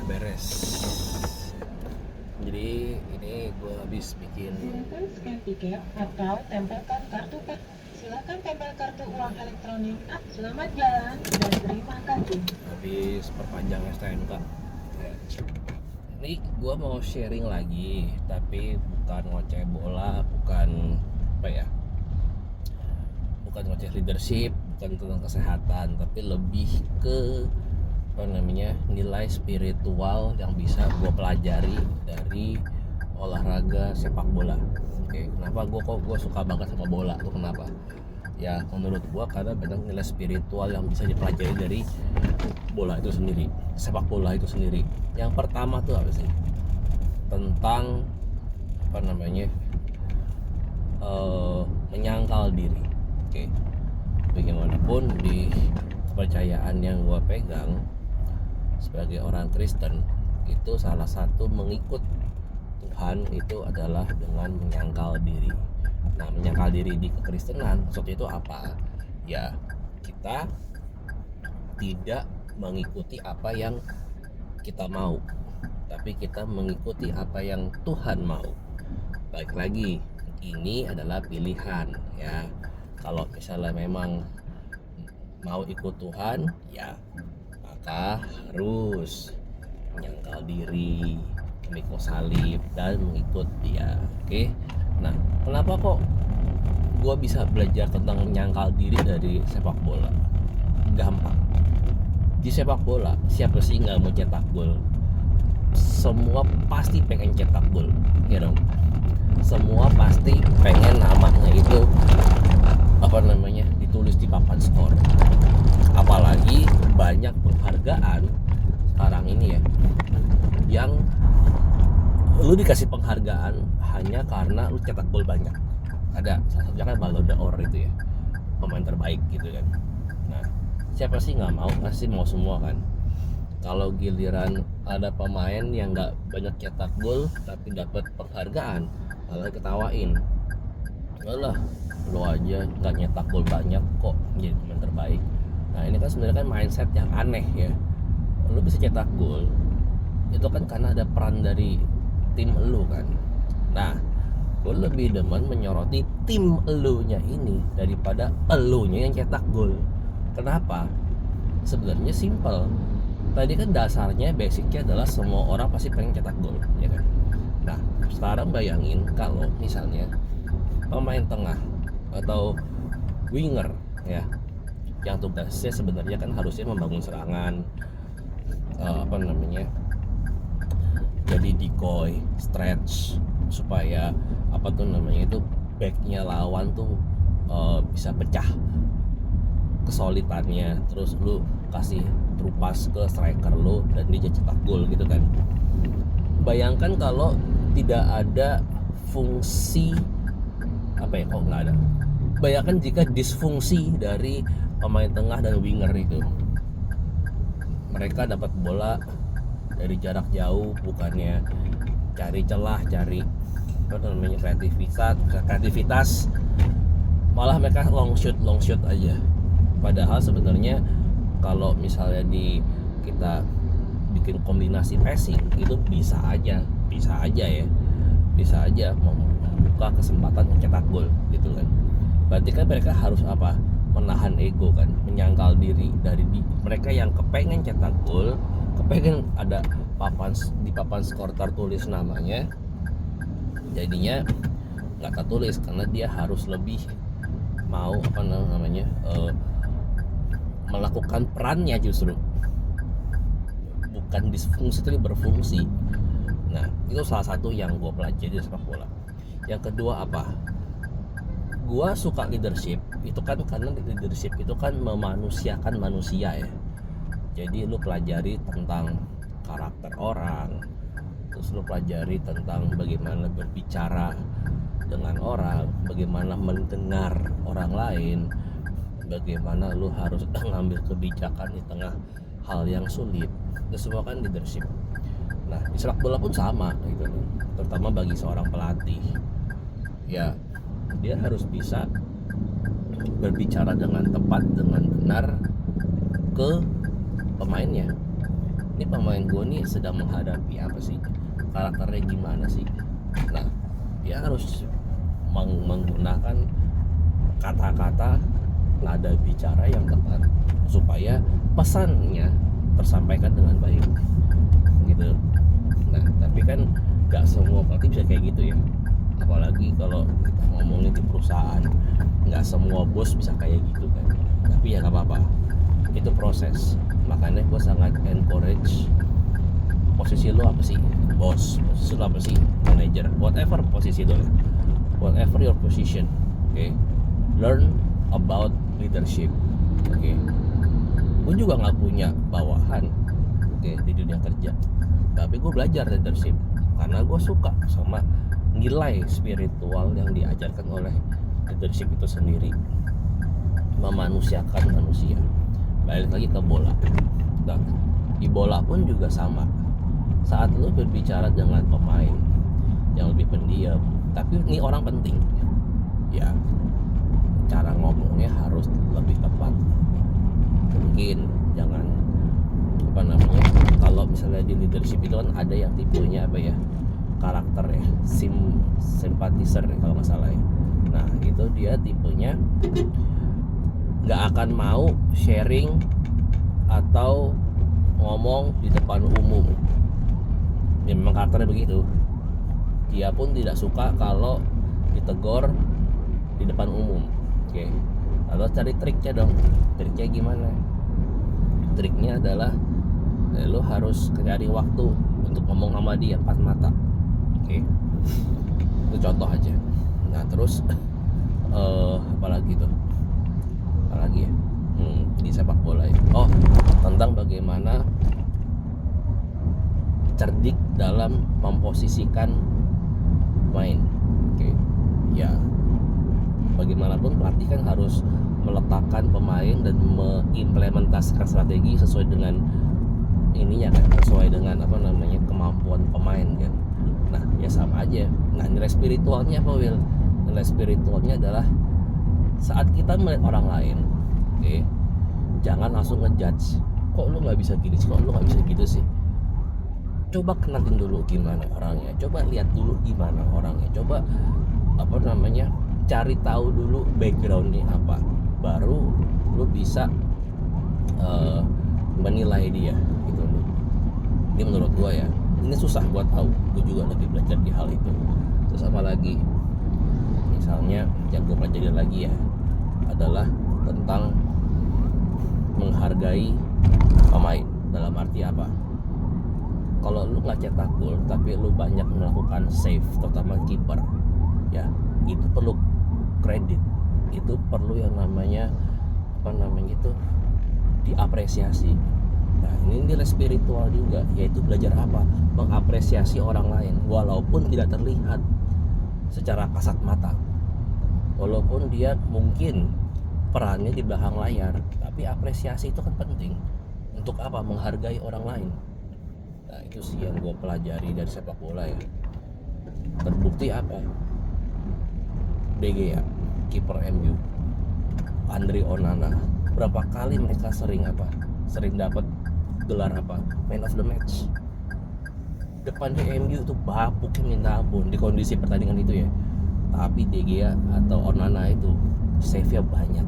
beres. Jadi ini gue habis bikin. Silakan scan tiket atau tempelkan kartu Silakan tempel kartu uang elektronik. Selamat jalan dan terima kasih. Habis perpanjang STNK. Ya. Ini gue mau sharing lagi, tapi bukan ngoceh bola, bukan apa ya, bukan ngoceh leadership, bukan tentang kesehatan, tapi lebih ke nilai spiritual yang bisa gue pelajari dari olahraga sepak bola. Oke, kenapa gue suka banget sama bola tuh, kenapa? Ya menurut gue karena banyak nilai spiritual yang bisa dipelajari dari bola itu sendiri, sepak bola itu sendiri. Yang pertama tuh apa sih? Tentang menyangkal diri. Oke, bagaimanapun di kepercayaan yang gue pegang sebagai orang Kristen, itu salah satu mengikut Tuhan itu adalah dengan menyangkal diri. Nah, menyangkal diri di kekristenan maksudnya itu apa? Ya, kita tidak mengikuti apa yang kita mau, tapi kita mengikuti apa yang Tuhan mau. Baik lagi, ini adalah pilihan ya. Kalau misalnya memang mau ikut Tuhan, ya maka harus menyangkal diri, memikul salib dan mengikut dia. Oke. Nah, kenapa kok gue bisa belajar tentang menyangkal diri dari sepak bola? Gampang. Di sepak bola, siapa sih nggak mau cetak gol? Semua pasti pengen cetak gol, ya dong. Semua pasti pengen namanya itu ditulis di papan skor. Apalagi banyak penghargaan sekarang ini ya, yang lu dikasih penghargaan hanya karena lu cetak gol banyak. Ada salah satunya kan Ballon d'Or itu ya, pemain terbaik gitu kan. Nah, siapa sih nggak mau? Pasti mau semua kan. Kalau giliran ada pemain yang nggak banyak cetak gol tapi dapat penghargaan, malah ketawain. Alah, lu aja nggak nyetak gol banyak kok jadi pemain terbaik. Nah, ini kan sebenarnya kan mindset yang aneh ya. Lu bisa cetak gol itu kan karena ada peran dari tim lu kan. Nah, gue lebih demen menyoroti tim elunya ini daripada elunya yang cetak gol. Kenapa? Sebenarnya simple. Tadi kan dasarnya, basicnya adalah semua orang pasti pengen cetak gol, ya kan? Nah, sekarang bayangin kalau misalnya pemain tengah atau winger ya, yang tugasnya sebenarnya kan harusnya membangun serangan, jadi decoy, stretch supaya itu backnya lawan tuh bisa pecah kesolidannya, terus lu kasih terupas ke striker lu dan dia cetak gol gitu kan. Bayangkan kalau tidak ada fungsi kok nggak ada. Bayangkan jika disfungsi dari pemain tengah dan winger itu. Mereka dapat bola dari jarak jauh, bukannya cari celah, cari kreativitas, malah mereka long shoot aja. Padahal sebenarnya kalau misalnya kita bikin kombinasi passing itu bisa aja membuka kesempatan mencetak gol gitu kan. Berarti kan mereka harus menahan ego kan, menyangkal diri dari mereka yang kepengen cetak gol, kepengen ada di papan skor tertulis namanya, jadinya nggak tertulis karena dia harus lebih mau melakukan perannya, justru bukan disfungsi tapi berfungsi. Nah, itu salah satu yang gue pelajari di sepak bola. Yang kedua gue suka leadership itu kan karena leadership itu kan memanusiakan manusia ya. Jadi lu pelajari tentang karakter orang, terus lu pelajari tentang bagaimana berbicara dengan orang, bagaimana mendengar orang lain, bagaimana lu harus ngambil kebijakan di tengah hal yang sulit. Itu semua kan leadership. Nah, di sepak bola pun sama gitu, terutama bagi seorang pelatih ya, dia harus bisa berbicara dengan tepat, dengan benar ke pemainnya. ini pemain gue nih sedang menghadapi apa sih, karakternya gimana sih. Nah, dia harus menggunakan kata-kata, nada bicara yang tepat supaya pesannya tersampaikan dengan baik gitu. Nah, tapi kan gak semua pelatih bisa kayak gitu ya, apalagi kalau kita ngomongin di perusahaan, nggak semua bos bisa kayak gitu kan. Tapi ya nggak apa-apa, itu proses. Makanya gue sangat encourage, posisi lo apa sih bos, posisi lo apa sih manager, whatever posisi lo, whatever your position, okay? Learn about leadership, okay? Gue juga nggak punya bawahan, okay, di dunia kerja, tapi gue belajar leadership karena gue suka sama nilai spiritual yang diajarkan oleh leadership itu sendiri, memanusiakan manusia. Balik lagi ke bola. Nah, di bola pun juga sama. Saat lo berbicara dengan pemain yang lebih pendiam, tapi ini orang penting, ya cara ngomongnya harus lebih tepat. Mungkin jangan apa namanya, kalau misalnya di leadership itu kan ada yang tipenya apa ya, karakter ya, simpatiser kalau nggak salah ya. Nah, itu dia tipenya nggak akan mau sharing atau ngomong di depan umum. Ya memang karakternya begitu. Dia pun tidak suka kalau ditegur di depan umum. Oke. Lalu cari triknya dong. Triknya gimana? Triknya adalah lo harus cari waktu untuk ngomong sama dia empat mata. Oke. Itu contoh aja. Nah, terus apalagi tuh? Apalagi ya? Di sepak bola ya. Oh, tentang bagaimana cerdik dalam memposisikan main. Oke. Ya. Bagaimanapun pelatih kan harus meletakkan pemain dan mengimplementasikan strategi sesuai dengan ininya kan, sesuai dengan apa namanya, kemampuan pemain kan. Nah, ya sama aja. Nah, nilai spiritualnya apa, Will? Nilai spiritualnya adalah saat kita melihat orang lain, oke, jangan langsung ngejudge. Kok lu nggak bisa gini sih? Kok lu nggak bisa gitu sih? Coba kenalin dulu gimana orangnya. Coba lihat dulu gimana orangnya. Coba apa namanya, cari tahu dulu backgroundnya apa. Baru lu bisa menilai dia gitu loh. Ini menurut gua ya. Ini susah buat tahu. Gua juga lagi belajar di hal itu. Terus apa lagi? Misalnya yang gue pelajari lagi ya adalah tentang menghargai pemain. Dalam arti apa? Kalau lu nggak cetak gol tapi lu banyak melakukan save, terutama kiper, ya itu perlu kredit, itu perlu yang namanya apa namanya itu diapresiasi. Nah, ini nilai spiritual juga, yaitu belajar apa? Mengapresiasi orang lain walaupun tidak terlihat secara kasat mata, walaupun dia mungkin perannya di belakang layar, tapi apresiasi itu kan penting. Untuk apa? Menghargai orang lain. Nah, itu sih yang gue pelajari dari sepak bola ya. Terbukti apa? De Gea, kiper MU, Andre Onana, berapa kali mereka sering dapat gelar apa? Man of the match. Depan di MU itu bapuknya minta ampun di kondisi pertandingan itu ya. Tapi De Gea atau Onana itu save-nya banyak.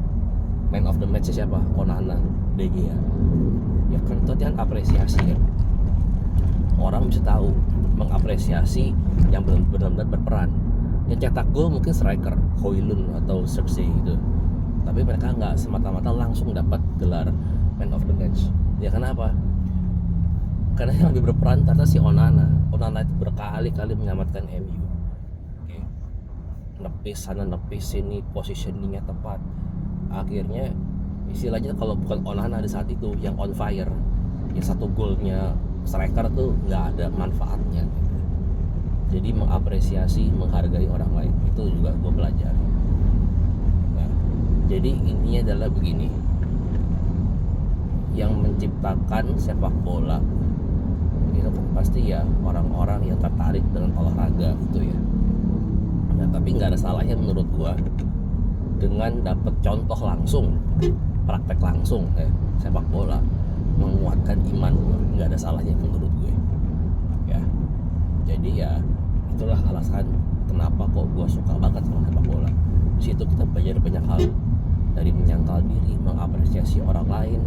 Man of the match siapa? Onana, De Gea. Ya kan itu kan apresiasi kan. Orang bisa tahu mengapresiasi yang benar-benar berperan. Yang cetak gol mungkin striker, Højlund atau Xerxes gitu. Tapi mereka nggak semata-mata langsung dapat gelar Man of the Match. Ya kenapa? Karena yang lebih berperan ternyata si Onana. Onana itu berkali-kali menyelamatkan MU. Oke. Nepis sana nepis sini, positioningnya tepat. Akhirnya istilahnya kalau bukan Onana di saat itu yang on fire, ya satu golnya striker tuh nggak ada manfaatnya. Jadi mengapresiasi, menghargai orang lain itu juga gue pelajari. Nah, jadi intinya adalah begini, yang menciptakan sepak bola itu kan pasti ya orang-orang yang tertarik dengan olahraga itu ya. Nah, tapi nggak ada salahnya menurut gue dengan dapat contoh langsung, praktek langsung sepak bola, menguatkan iman gue. nggak ada salahnya menurut gue ya. Jadi ya itulah alasan kenapa kok gue suka banget sama sepak bola. Di situ kita belajar banyak hal, dari menyangkal diri, mengapresiasi orang lain,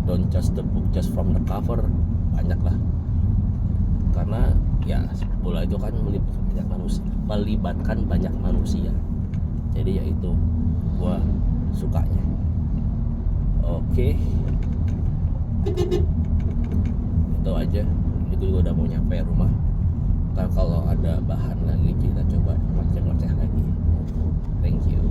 don't judge the book just from the cover, banyak lah. Karena ya bola itu kan melibatkan banyak manusia. Jadi ya itu gue sukanya. Oke, itu aja. Ini gue udah mau nyampe rumah. Ntar kalau ada bahan lagi kita coba ngoceh-ngoceh lagi. Thank you.